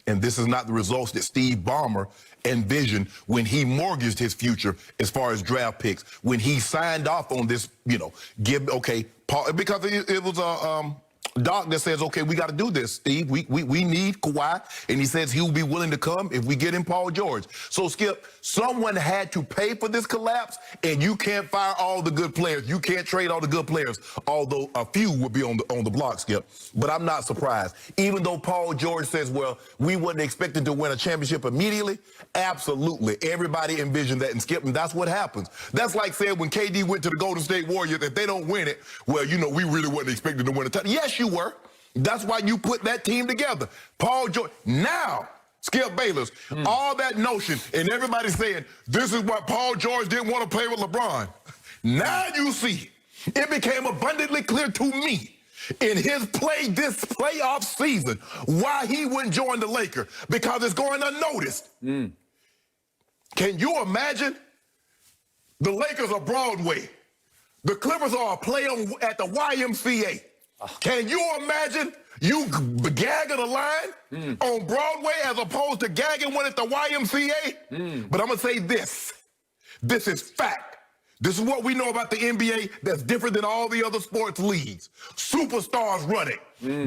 and this is not the results that Steve Ballmer envisioned when he mortgaged his future as far as draft picks, when he signed off on this, Paul, because it was a Doc that says, okay, we got to do this, Steve. We need Kawhi, and he says he will be willing to come if we get him Paul George. So, Skip, someone had to pay for this collapse, and you can't fire all the good players. You can't trade all the good players, although a few will be on the block, Skip. But I'm not surprised. Even though Paul George says, well, we wasn't expecting to win a championship immediately, absolutely. Everybody envisioned that, and Skip, and that's what happens. That's like saying when KD went to the Golden State Warriors, if they don't win it, well, we really wasn't expecting to win a title. Yes, you were. That's why you put that team together. Paul George. Now, Skip Bayless, all that notion, and everybody saying, this is what Paul George didn't want to play with LeBron. Now you see, it became abundantly clear to me in his this playoff season why he wouldn't join the Lakers, because it's going unnoticed. Can you imagine? The Lakers are Broadway. The Clippers are a play at the YMCA. Can you imagine you gagging a line on Broadway as opposed to gagging one at the YMCA? But I'm going to say this. This is fact. This is what we know about the NBA that's different than all the other sports leagues. Superstars run it.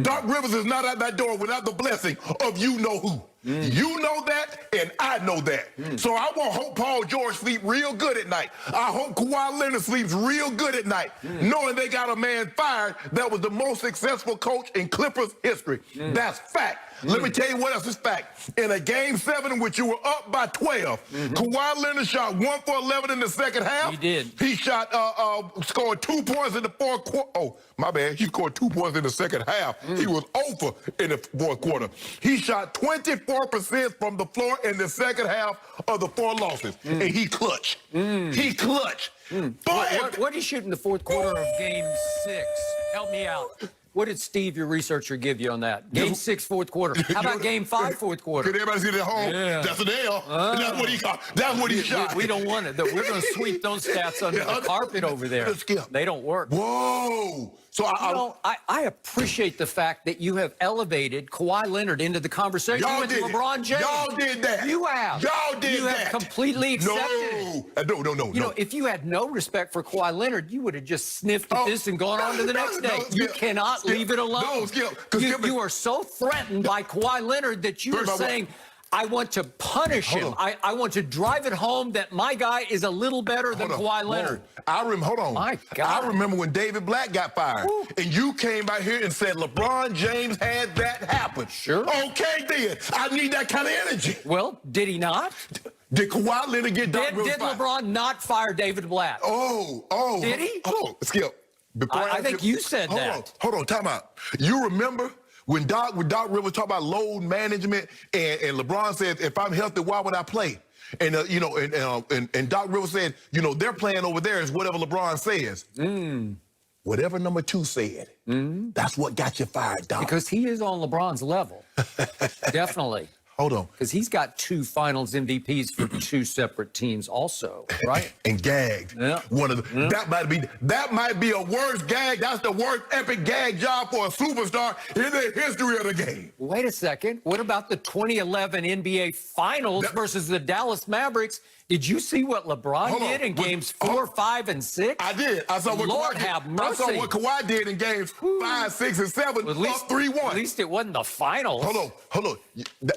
Doc Rivers is not at that door without the blessing of you-know-who. You know that, and I know that. So I hope Paul George sleep real good at night. I hope Kawhi Leonard sleeps real good at night, knowing they got a man fired that was the most successful coach in Clippers history. That's fact. Let me tell you what else is fact. In a Game 7 in which you were up by 12, Kawhi Leonard shot 1 for 11 in the second half. He did. He shot, scored 2 points in the fourth quarter. Oh, my bad. He scored 2 points in the second half. He was over in the fourth quarter. He shot 24% from the floor in the second half of the 4 losses. And he clutched. He clutched. What did he shoot in the fourth quarter of Game 6? Help me out. What did Steve, your researcher, give you on that? Game 6, fourth quarter. How about Game 5, fourth quarter? Could everybody see it at home? Yeah. That's an L. That's what he got. That's what he shot. We don't want it. We're going to sweep those stats under the carpet over there. They don't work. Whoa. So I appreciate the fact that you have elevated Kawhi Leonard into the conversation with LeBron James. Y'all did that. You have. Y'all did that. You have completely accepted it. No. You know, if you had no respect for Kawhi Leonard, you would have just sniffed at this and gone on to the next day. You cannot leave it alone. No, Skip. You are so threatened by Kawhi Leonard that you are saying, I want to punish him. I want to drive it home that my guy is a little better than Kawhi Leonard. Hold on. My God. I remember when David Black got fired. And you came out here and said LeBron James had that happen. Sure. Okay, then. I need that kind of energy. Well, did he not? Did Kawhi Leonard get Doc Rivers fired? Did LeBron not fire David Black? Did he? Hold on, Skip. I think you said that. Hold on, time out. You remember when Doc Rivers talked about load management and LeBron said, if I'm healthy, why would I play? And and Doc Rivers said, their plan over there is whatever LeBron says. Whatever number 2 said, that's what got you fired, Doc. Because he is on LeBron's level. Definitely. Hold on. Because he's got 2 finals MVPs for 2 separate teams also, right? And gagged. Yeah. That might be a worse gag. That's the worst epic gag job for a superstar in the history of the game. Wait a second. What about the 2011 NBA Finals versus the Dallas Mavericks? Did you see what LeBron did in games 4, 5, and 6? I did. I saw what Lord have mercy. I saw what Kawhi did in games 5, 6, and 7, up 3-1. At least it wasn't the finals. Hold on.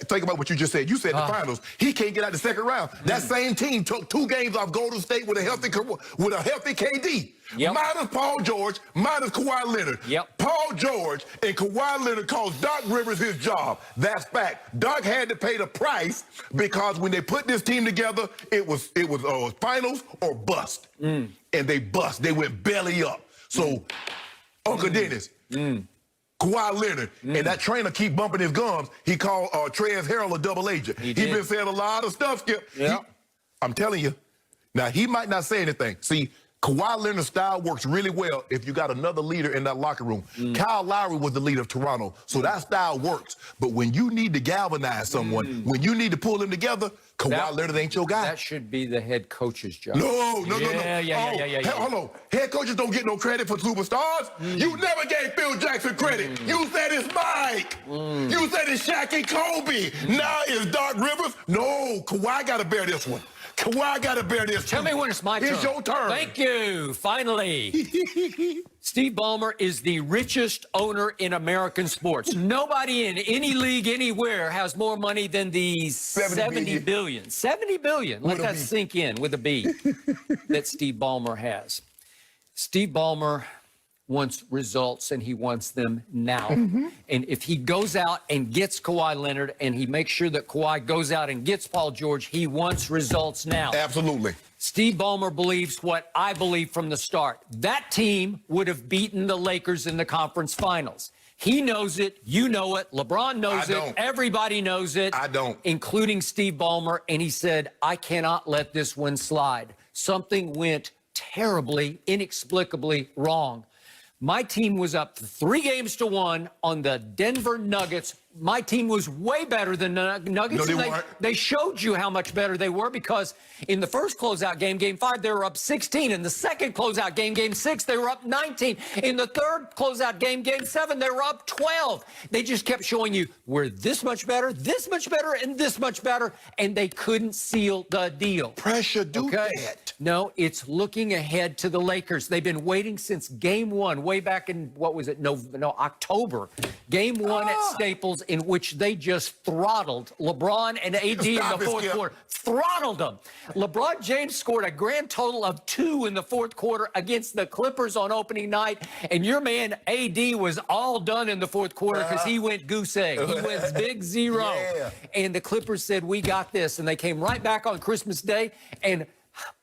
Think about what you just said. You said the finals. He can't get out the second round. That same team took 2 games off Golden State with a healthy KD. Minus Paul George, minus Kawhi Leonard. Paul George and Kawhi Leonard cost Doc Rivers his job. That's fact. Doc had to pay the price because when they put this team together, it was finals or bust. And they bust. They went belly up. So, Uncle Dennis, Kawhi Leonard, and that trainer keep bumping his gums. He called Trez Harrell a double agent. He's been saying a lot of stuff, Skip. I'm telling you. Now, he might not say anything. See, Kawhi Leonard's style works really well if you got another leader in that locker room. Kyle Lowry was the leader of Toronto, so that style works. But when you need to galvanize someone, when you need to pull them together, Kawhi Leonard ain't your guy. That should be the head coach's job. No. Yeah. Hold on. Head coaches don't get no credit for superstars. You never gave Phil Jackson credit. You said it's Mike. You said it's Shaq and Kobe. Now it's Doc Rivers. No, Kawhi got to bear this one. Kawhi got to bear this. Tell me when it's my turn. It's your turn. Thank you. Finally. Steve Ballmer is the richest owner in American sports. Nobody in any league anywhere has more money than the 70 billion. 70 billion. Let that sink in with a B that Steve Ballmer has. Steve Ballmer wants results, and he wants them now. And if he goes out and gets Kawhi Leonard and he makes sure that Kawhi goes out and gets Paul George, he wants results now. Absolutely. Steve Ballmer believes what I believe from the start. That team would have beaten the Lakers in the conference finals. He knows it. You know it. LeBron knows it. Everybody knows it. I don't. Including Steve Ballmer. And he said, I cannot let this one slide. Something went terribly, inexplicably wrong. My team was up 3-1 on the Denver Nuggets. My team was way better than the Nuggets. No, they weren't. They showed you how much better they were because in the first closeout game, Game 5, they were up 16. In the second closeout game, Game 6, they were up 19. In the third closeout game, Game 7, they were up 12. They just kept showing you we're this much better, and this much better, and they couldn't seal the deal. Pressure do that. No, it's looking ahead to the Lakers. They've been waiting since Game 1, way back in, what was it, October. Game 1 at Staples, in which they just throttled LeBron and AD in the fourth quarter. Throttled them. LeBron James scored a grand total of 2 in the fourth quarter against the Clippers on opening night, and your man AD was all done in the fourth quarter because he went goose egg. He went big 0. Yeah. And the Clippers said, we got this. And they came right back on Christmas Day, and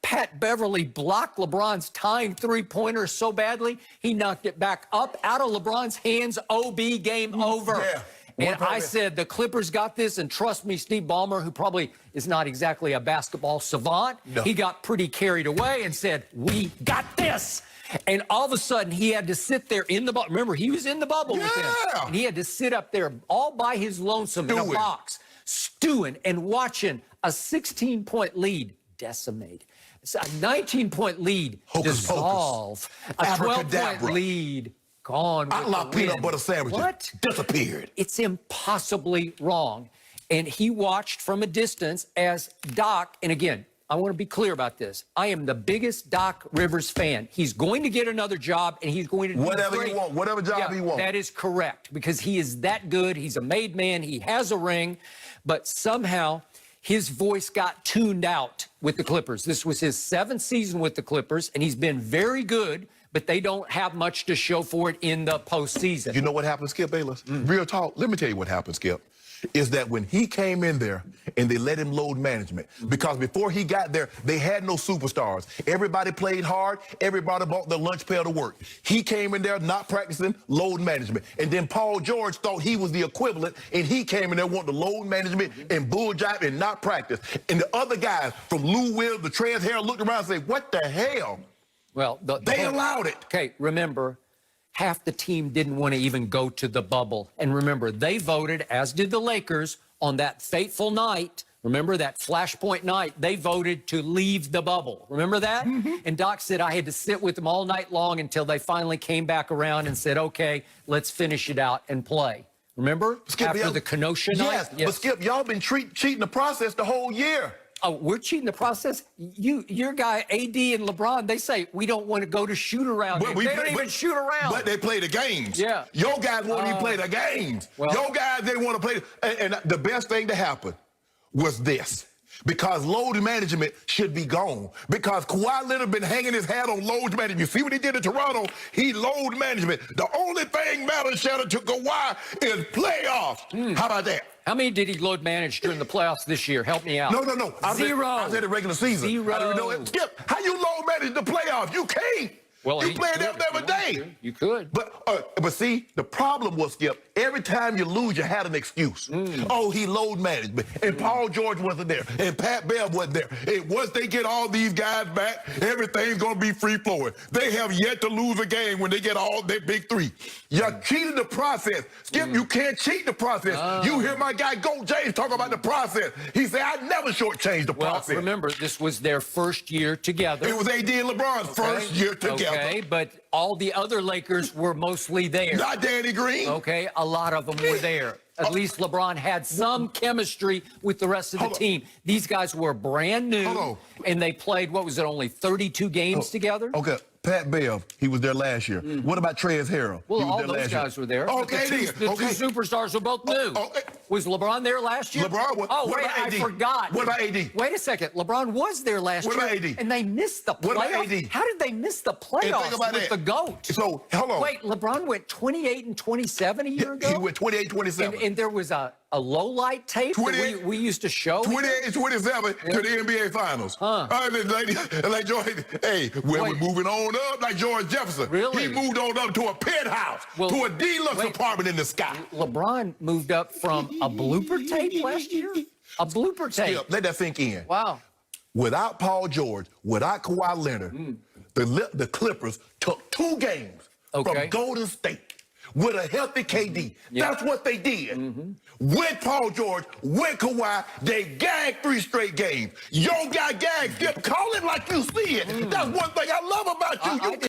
Pat Beverly blocked LeBron's tying three-pointer so badly, he knocked it back up out of LeBron's hands. OB, game over. Yeah. And I said, the Clippers got this, and trust me, Steve Ballmer, who probably is not exactly a basketball savant, he got pretty carried away and said, we got this. And all of a sudden, he had to sit there in the bubble. Remember, he was in the bubble with them. And he had to sit up there all by his lonesome in a box, stewing and watching a 16-point lead decimate. It's a 19-point lead dissolve. A 12-point lead gone. I love peanut butter sandwiches. What? Disappeared. It's impossibly wrong. And he watched from a distance as Doc, and again, I want to be clear about this. I am the biggest Doc Rivers fan. He's going to get another job, and he's going to do whatever he wants, whatever job he wants. That is correct, because he is that good. He's a made man. He has a ring, but somehow his voice got tuned out with the Clippers. This was his 7th season with the Clippers, and he's been very good, but they don't have much to show for it in the postseason. You know what happened, Skip Bayless? Real talk. Let me tell you what happened, Skip. Is that when he came in there and they let him load management, because before he got there, they had no superstars. Everybody played hard. Everybody bought their lunch pail to work. He came in there not practicing load management. And then Paul George thought he was the equivalent, and he came in there wanting to load management and bull jive and not practice. And the other guys from Lou Will to Trez Harrell looked around and said, what the hell? Well, they allowed it. Okay, remember, half the team didn't want to even go to the bubble. And remember, they voted, as did the Lakers, on that fateful night. Remember that flashpoint night? They voted to leave the bubble. Remember that? And Doc said, I had to sit with them all night long until they finally came back around and said, okay, let's finish it out and play. Remember? Skip, after the Kenosha night? Yes, but Skip, y'all been cheating the process the whole year. Oh, we're cheating the process? Your guy, AD and LeBron, they say, we don't want to go to shoot-around. They don't even shoot around. But they play the games. Yeah. Your guys won't even play the games. Well, your guys didn't want to play. And the best thing to happen was this. Because load management should be gone. Because Kawhi Leonard been hanging his hat on load management. You see what he did in Toronto? He load management. The only thing matters, Shannon, to Kawhi is playoffs. How about that? How many did he load manage during the playoffs this year? Help me out. No. Zero. I said the regular season. Zero. Skip, how you load manage the playoffs? You can't. Well, you playing them every day. You could. But see, the problem was, Skip, every time you lose, you had an excuse. Oh, he load management. And Paul George wasn't there. And Pat Bev wasn't there. And once they get all these guys back, everything's going to be free-flowing. They have yet to lose a game when they get all their big three. You cheated the process. Skip, you can't cheat the process. You hear my guy, Go James, talk about the process. He said, I never shortchanged the process. Well, remember, this was their first year together. It was AD and LeBron's first year together. Okay, but all the other Lakers were mostly there. Not Danny Green. Okay, a lot of them were there. At least LeBron had some chemistry with the rest of the team. These guys were brand new, and they played, what was it, only 32 games together? Okay, Pat Bev, he was there last year. What about Trez Harrell? Well, he was all there those last guys year. were there. Okay, the two superstars were both new. Was LeBron there last year? LeBron was. Oh, what wait, about AD? I forgot. What about AD? Wait a second. LeBron was there last year. What about AD? And they missed the playoffs. What about AD? How did they miss the playoffs with the GOAT? So, hold on. Wait, LeBron went 28 and 27 a year ago? He went 28-27. And there was a low-light tape that we used to show? 28-27 to the NBA Finals. Like George, hey, we're moving on up like George Jefferson. Really? He moved on up to a penthouse, to a deluxe apartment in the sky. LeBron moved up from a blooper tape last year? A blooper tape. Skip, let that sink in. Wow. Without Paul George, without Kawhi Leonard, the Clippers took 2 games from Golden State with a healthy KD. That's what they did. With Paul George, with Kawhi, they gagged 3 straight games. Your guy gagged. Skip, call it like you see it. That's one thing I love about you.